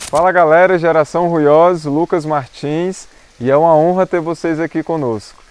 Fala galera, Geração Ruiós, Lucas Martins, e é uma honra ter vocês aqui conosco.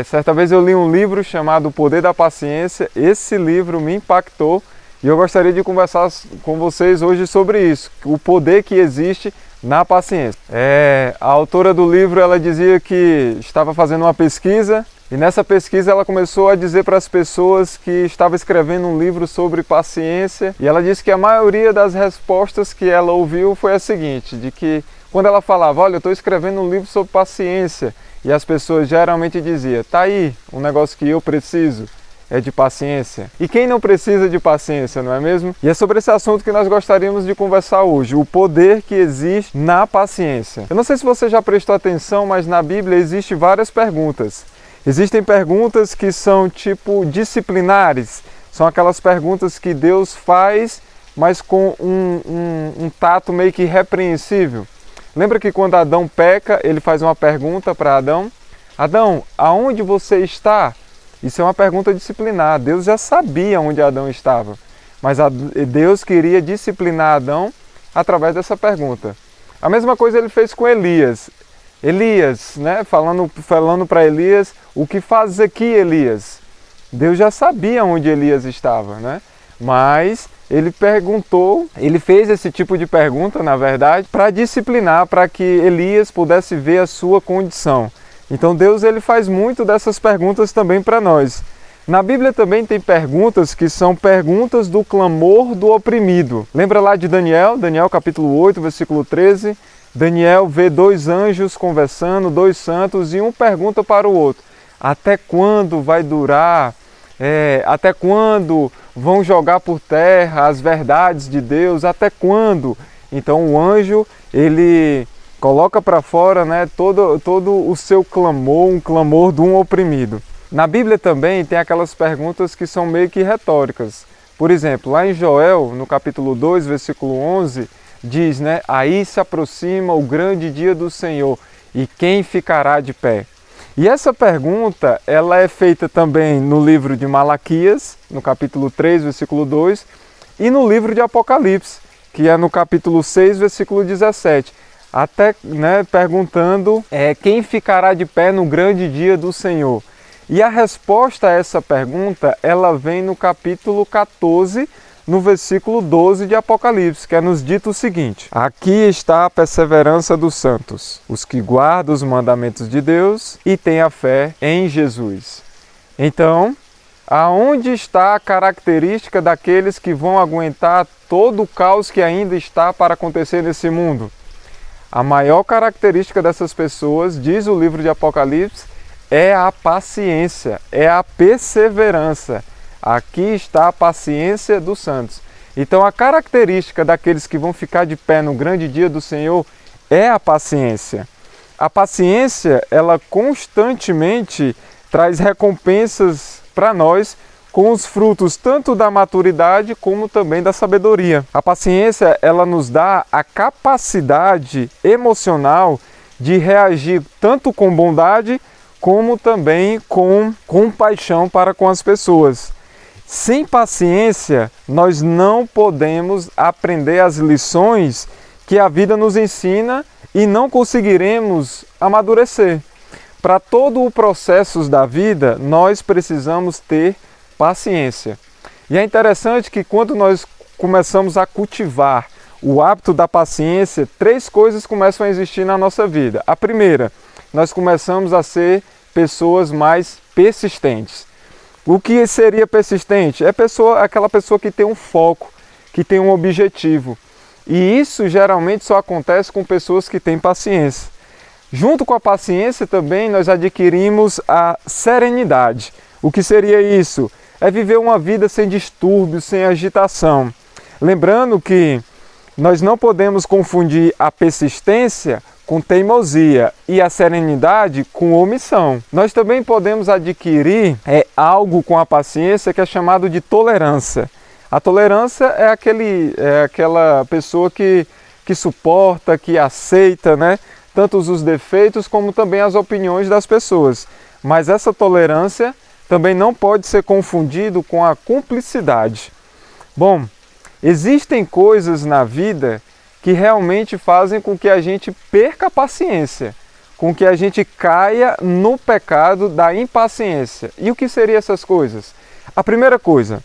Certa vez eu li um livro chamado O Poder da Paciência. Esse livro me impactou e eu gostaria de conversar com vocês hoje sobre isso, o poder que existe na paciência. A autora do livro, ela dizia que estava fazendo uma pesquisa e nessa pesquisa ela começou a dizer para as pessoas que estava escrevendo um livro sobre paciência, e ela disse que a maioria das respostas que ela ouviu foi a seguinte, de que quando ela falava, olha, eu estou escrevendo um livro sobre paciência, e as pessoas geralmente diziam, tá aí, um negócio que eu preciso é de paciência. E quem não precisa de paciência, não é mesmo? E é sobre esse assunto que nós gostaríamos de conversar hoje, o poder que existe na paciência. Eu não sei se você já prestou atenção, mas na Bíblia existem várias perguntas. Existem perguntas que são tipo disciplinares, são aquelas perguntas que Deus faz, mas com um tato meio que repreensível. Lembra que quando Adão peca, ele faz uma pergunta para Adão? Adão, aonde você está? Isso é uma pergunta disciplinar. Deus já sabia onde Adão estava, mas Deus queria disciplinar Adão através dessa pergunta. A mesma coisa ele fez com Elias. Elias, né? Falando para Elias, o que fazes aqui, Elias? Deus já sabia onde Elias estava, né? Mas ele perguntou, ele fez esse tipo de pergunta, na verdade, para disciplinar, para que Elias pudesse ver a sua condição. Então Deus ele faz muito dessas perguntas também para nós. Na Bíblia também tem perguntas que são perguntas do clamor do oprimido. Lembra lá de Daniel? Daniel capítulo 8, versículo 13. Daniel vê dois anjos conversando, dois santos, e um pergunta para o outro, até quando vai durar? Até quando vão jogar por terra as verdades de Deus? Até quando? Então o anjo, ele coloca para fora, né, todo o seu clamor, um clamor de um oprimido. Na Bíblia também tem aquelas perguntas que são meio que retóricas. Por exemplo, lá em Joel, no capítulo 2, versículo 11, diz, né, aí se aproxima o grande dia do Senhor, e quem ficará de pé? E essa pergunta, ela é feita também no livro de Malaquias, no capítulo 3, versículo 2, e no livro de Apocalipse, que é no capítulo 6, versículo 17, até, né, perguntando quem ficará de pé no grande dia do Senhor. E a resposta a essa pergunta, ela vem no capítulo 14, no versículo 12 de Apocalipse, que é nos dito o seguinte, aqui está a perseverança dos santos, os que guardam os mandamentos de Deus e têm a fé em Jesus. Então, aonde está a característica daqueles que vão aguentar todo o caos que ainda está para acontecer nesse mundo? A maior característica dessas pessoas, diz o livro de Apocalipse, é a paciência, é a perseverança. Aqui está a paciência dos santos. Então a característica daqueles que vão ficar de pé no grande dia do Senhor é a paciência. A paciência, ela constantemente traz recompensas para nós com os frutos tanto da maturidade como também da sabedoria. A paciência, ela nos dá a capacidade emocional de reagir tanto com bondade como também com compaixão para com as pessoas. Sem paciência, nós não podemos aprender as lições que a vida nos ensina e não conseguiremos amadurecer. Para todo o processo da vida, nós precisamos ter paciência. E é interessante que quando nós começamos a cultivar o hábito da paciência, três coisas começam a existir na nossa vida. A primeira, nós começamos a ser pessoas mais persistentes. O que seria persistente? Aquela pessoa que tem um foco, que tem um objetivo. E isso geralmente só acontece com pessoas que têm paciência. Junto com a paciência também nós adquirimos a serenidade. O que seria isso? É viver uma vida sem distúrbios, sem agitação. Lembrando que nós não podemos confundir a persistência com teimosia e a serenidade com omissão. Nós também podemos adquirir algo com a paciência que é chamado de tolerância. A tolerância é aquela pessoa que suporta, que aceita, né, tanto os defeitos como também as opiniões das pessoas. Mas essa tolerância também não pode ser confundido com a cumplicidade. Bom, existem coisas na vida que realmente fazem com que a gente perca a paciência, com que a gente caia no pecado da impaciência. E o que seriam essas coisas? A primeira coisa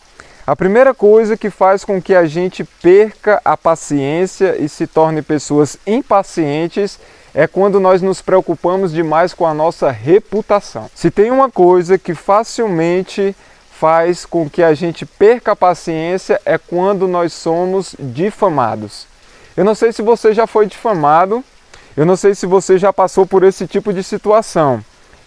que faz com que a gente perca a paciência e se torne pessoas impacientes é quando nós nos preocupamos demais com a nossa reputação. Se tem uma coisa que facilmente faz com que a gente perca a paciência é quando nós somos difamados. Eu não sei se você já foi difamado, eu não sei se você já passou por esse tipo de situação.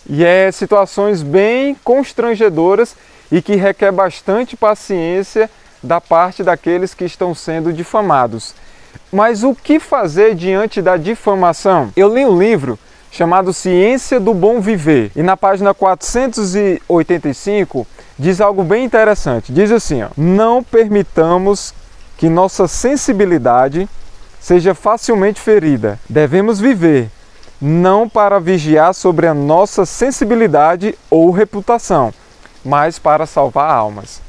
E é situações bem constrangedoras e que requer bastante paciência da parte daqueles que estão sendo difamados. Mas o que fazer diante da difamação? Eu li um livro chamado Ciência do Bom Viver e na página 485 diz algo bem interessante. Diz assim, não permitamos que nossa sensibilidade seja facilmente ferida. Devemos viver, não para vigiar sobre a nossa sensibilidade ou reputação, mas para salvar almas.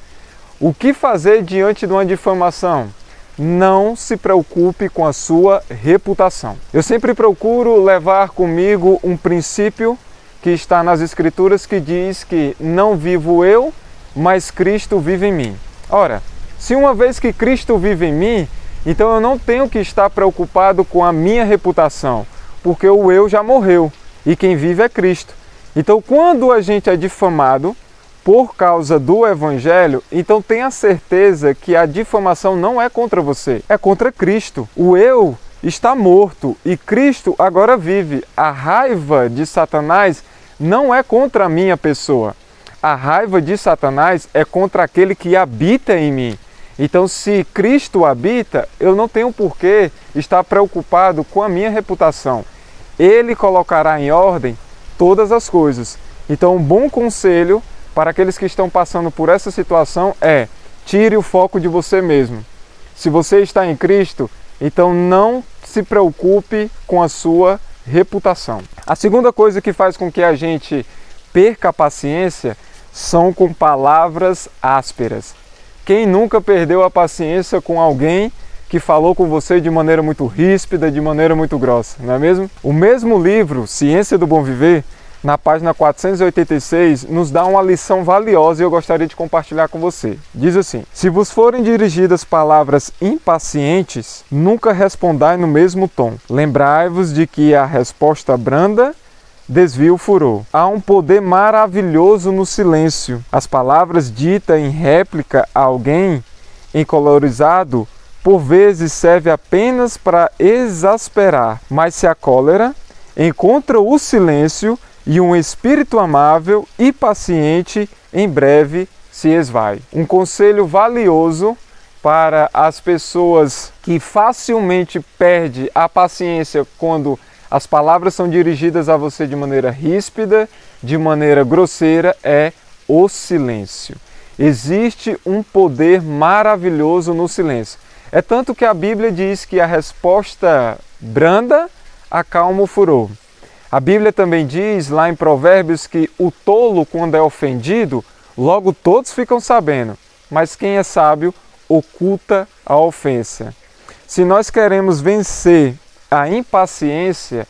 O que fazer diante de uma difamação? Não se preocupe com a sua reputação. Eu sempre procuro levar comigo um princípio que está nas Escrituras que diz que não vivo eu, mas Cristo vive em mim. Ora, se uma vez que Cristo vive em mim, então eu não tenho que estar preocupado com a minha reputação, porque o eu já morreu e quem vive é Cristo. Então quando a gente é difamado por causa do Evangelho, então tenha certeza que a difamação não é contra você, é contra Cristo. O eu está morto e Cristo agora vive. A raiva de Satanás não é contra a minha pessoa. A raiva de Satanás é contra aquele que habita em mim. Então, se Cristo habita, eu não tenho por que estar preocupado com a minha reputação. Ele colocará em ordem todas as coisas. Então, um bom conselho para aqueles que estão passando por essa situação é: tire o foco de você mesmo. Se você está em Cristo, então não se preocupe com a sua reputação. A segunda coisa que faz com que a gente perca a paciência são com palavras ásperas. Quem nunca perdeu a paciência com alguém que falou com você de maneira muito ríspida, de maneira muito grossa, não é mesmo? O mesmo livro, Ciência do Bom Viver, na página 486, nos dá uma lição valiosa e eu gostaria de compartilhar com você. Diz assim: se vos forem dirigidas palavras impacientes, nunca respondai no mesmo tom. Lembrai-vos de que a resposta branda desvia o furor. Há um poder maravilhoso no silêncio. As palavras ditas em réplica a alguém encolorizado, por vezes serve apenas para exasperar, mas se a cólera encontra o silêncio e um espírito amável e paciente, em breve se esvai. Um conselho valioso para as pessoas que facilmente perdem a paciência quando as palavras são dirigidas a você de maneira ríspida, de maneira grosseira, é o silêncio. Existe um poder maravilhoso no silêncio. É tanto que a Bíblia diz que a resposta branda acalma o furor. A Bíblia também diz lá em Provérbios que o tolo, quando é ofendido, logo todos ficam sabendo, mas quem é sábio oculta a ofensa. Se nós queremos vencer a impaciência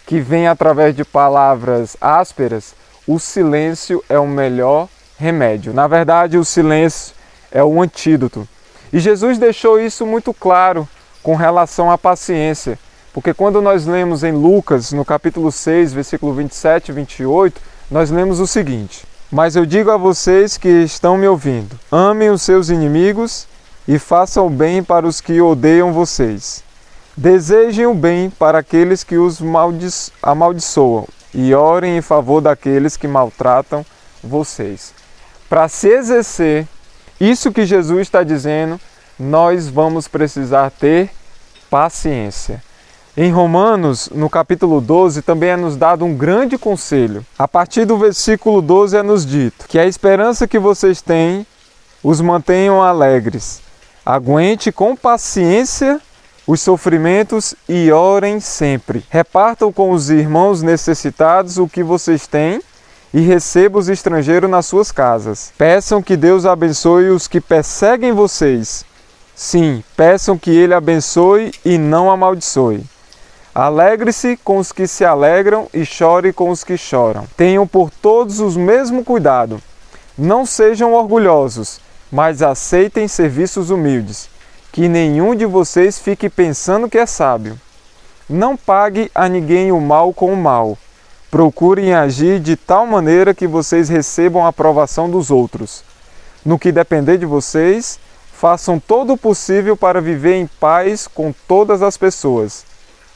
que vem através de palavras ásperas, o silêncio é o melhor remédio. Na verdade, o silêncio é o antídoto. E Jesus deixou isso muito claro com relação à paciência. Porque quando nós lemos em Lucas, no capítulo 6, versículo 27 e 28, nós lemos o seguinte: mas eu digo a vocês que estão me ouvindo, amem os seus inimigos e façam o bem para os que odeiam vocês. Desejem o bem para aqueles que os amaldiçoam e orem em favor daqueles que maltratam vocês. Para se exercer isso que Jesus está dizendo, nós vamos precisar ter paciência. Em Romanos, no capítulo 12, também é nos dado um grande conselho. A partir do versículo 12 é nos dito que a esperança que vocês têm os mantenham alegres. Aguente com paciência os sofrimentos e orem sempre. Repartam com os irmãos necessitados o que vocês têm e recebam os estrangeiros nas suas casas. Peçam que Deus abençoe os que perseguem vocês Sim, peçam que Ele abençoe e não amaldiçoe. Alegre-se com os que se alegram e chore com os que choram. Tenham por todos o mesmo cuidado. Não sejam orgulhosos, mas aceitem serviços humildes. Que nenhum de vocês fique pensando que é sábio. Não pague a ninguém o mal com o mal. Procurem agir de tal maneira que vocês recebam a aprovação dos outros. No que depender de vocês, façam todo o possível para viver em paz com todas as pessoas.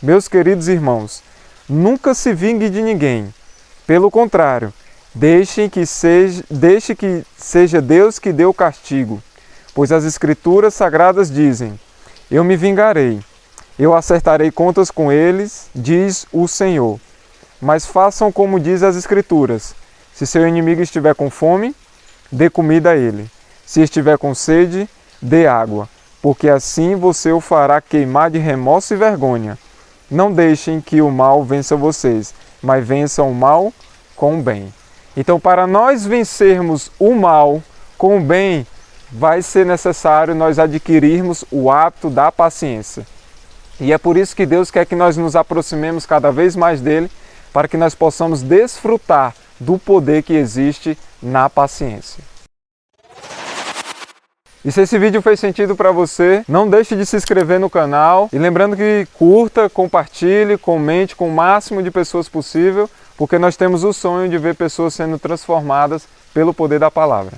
Meus queridos irmãos, nunca se vingue de ninguém. Pelo contrário, deixe que seja Deus que dê o castigo. Pois as Escrituras Sagradas dizem: Eu me vingarei, eu acertarei contas com eles, diz o Senhor. Mas façam como diz as Escrituras: se seu inimigo estiver com fome, dê comida a ele. Se estiver com sede, dê água, porque assim você o fará queimar de remorso e vergonha. Não deixem que o mal vença vocês, mas vençam o mal com o bem. Então, para nós vencermos o mal com o bem, vai ser necessário nós adquirirmos o hábito da paciência. E é por isso que Deus quer que nós nos aproximemos cada vez mais dele, para que nós possamos desfrutar do poder que existe na paciência. E se esse vídeo fez sentido para você, não deixe de se inscrever no canal. E lembrando que curta, compartilhe, comente com o máximo de pessoas possível, porque nós temos o sonho de ver pessoas sendo transformadas pelo poder da palavra.